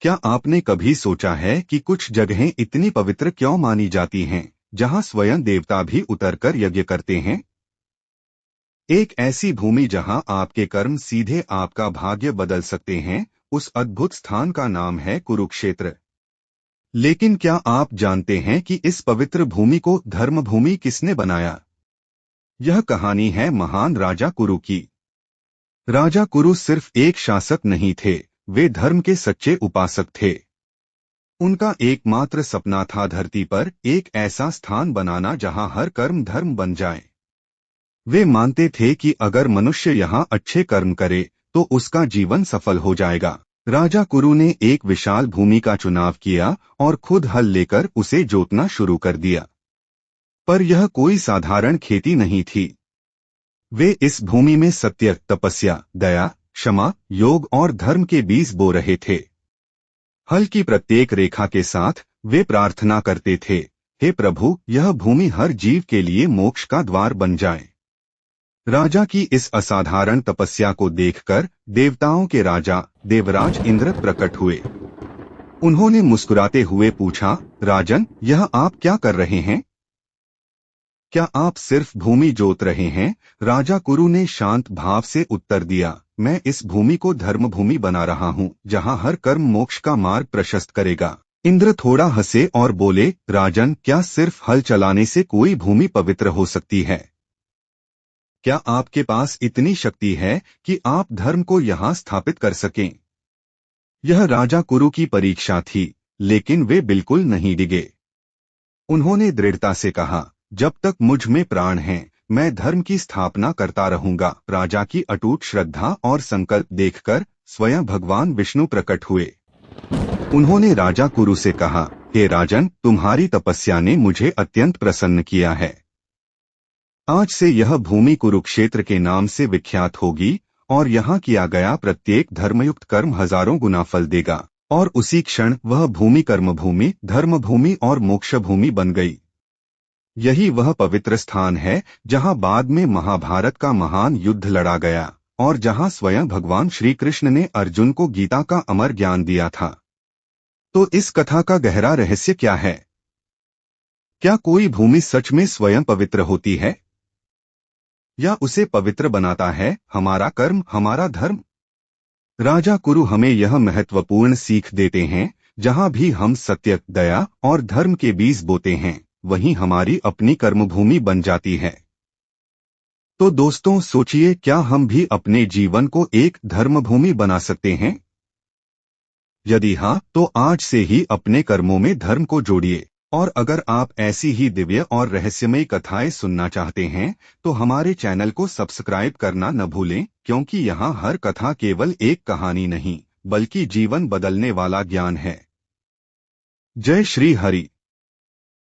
क्या आपने कभी सोचा है कि कुछ जगहें इतनी पवित्र क्यों मानी जाती हैं, जहां स्वयं देवता भी उतरकर यज्ञ करते हैं? एक ऐसी भूमि जहां आपके कर्म सीधे आपका भाग्य बदल सकते हैं, उस अद्भुत स्थान का नाम है कुरुक्षेत्र। लेकिन क्या आप जानते हैं कि इस पवित्र भूमि को धर्म भूमि किसने बनाया? यह कहानी है महान राजा कुरु की। राजा कुरु सिर्फ एक शासक नहीं थे, वे धर्म के सच्चे उपासक थे। उनका एकमात्र सपना था धरती पर एक ऐसा स्थान बनाना जहां हर कर्म धर्म बन जाए। वे मानते थे कि अगर मनुष्य यहाँ अच्छे कर्म करे तो उसका जीवन सफल हो जाएगा। राजा कुरु ने एक विशाल भूमि का चुनाव किया और खुद हल लेकर उसे जोतना शुरू कर दिया। पर यह कोई साधारण खेती नहीं थी। वे इस भूमि में सत्य, तपस्या, दया, क्षमा, योग और धर्म के बीज बो रहे थे। हल की प्रत्येक रेखा के साथ वे प्रार्थना करते थे, हे प्रभु, यह भूमि हर जीव के लिए मोक्ष का द्वार बन जाए। राजा की इस असाधारण तपस्या को देखकर देवताओं के राजा देवराज इंद्र प्रकट हुए। उन्होंने मुस्कुराते हुए पूछा, राजन, यह आप क्या कर रहे हैं? क्या आप सिर्फ भूमि जोत रहे हैं? राजा कुरु ने शांत भाव से उत्तर दिया, मैं इस भूमि को धर्म भूमि बना रहा हूँ, जहाँ हर कर्म मोक्ष का मार्ग प्रशस्त करेगा। इंद्र थोड़ा हंसे और बोले, राजन, क्या सिर्फ हल चलाने से कोई भूमि पवित्र हो सकती है? क्या आपके पास इतनी शक्ति है कि आप धर्म को यहाँ स्थापित कर सकें? यह राजा कुरु की परीक्षा थी, लेकिन वे बिल्कुल नहीं डिगे। उन्होंने दृढ़ता से कहा, जब तक मुझ में प्राण है, मैं धर्म की स्थापना करता रहूंगा। राजा की अटूट श्रद्धा और संकल्प देखकर स्वयं भगवान विष्णु प्रकट हुए। उन्होंने राजा कुरु से कहा, हे राजन, तुम्हारी तपस्या ने मुझे अत्यंत प्रसन्न किया है। आज से यह भूमि कुरुक्षेत्र के नाम से विख्यात होगी और यहाँ किया गया प्रत्येक धर्मयुक्त कर्म हजारों गुना फल देगा। और उसी क्षण वह भूमि कर्मभूमि, धर्म भूमि और मोक्ष भूमि बन गई। यही वह पवित्र स्थान है जहां बाद में महाभारत का महान युद्ध लड़ा गया और जहां स्वयं भगवान श्री कृष्ण ने अर्जुन को गीता का अमर ज्ञान दिया था। तो इस कथा का गहरा रहस्य क्या है? क्या कोई भूमि सच में स्वयं पवित्र होती है, या उसे पवित्र बनाता है हमारा कर्म, हमारा धर्म? राजा कुरु हमें यह महत्वपूर्ण सीख देते हैं, जहां भी हम सत्य, दया और धर्म के बीज बोते हैं, वहीं हमारी अपनी कर्मभूमि बन जाती है। तो दोस्तों, सोचिए, क्या हम भी अपने जीवन को एक धर्मभूमि बना सकते हैं? यदि हाँ, तो आज से ही अपने कर्मों में धर्म को जोड़िए। और अगर आप ऐसी ही दिव्य और रहस्यमयी कथाएं सुनना चाहते हैं, तो हमारे चैनल को सब्सक्राइब करना न भूलें, क्योंकि यहाँ हर कथा केवल एक कहानी नहीं, बल्कि जीवन बदलने वाला ज्ञान है। जय श्री हरि।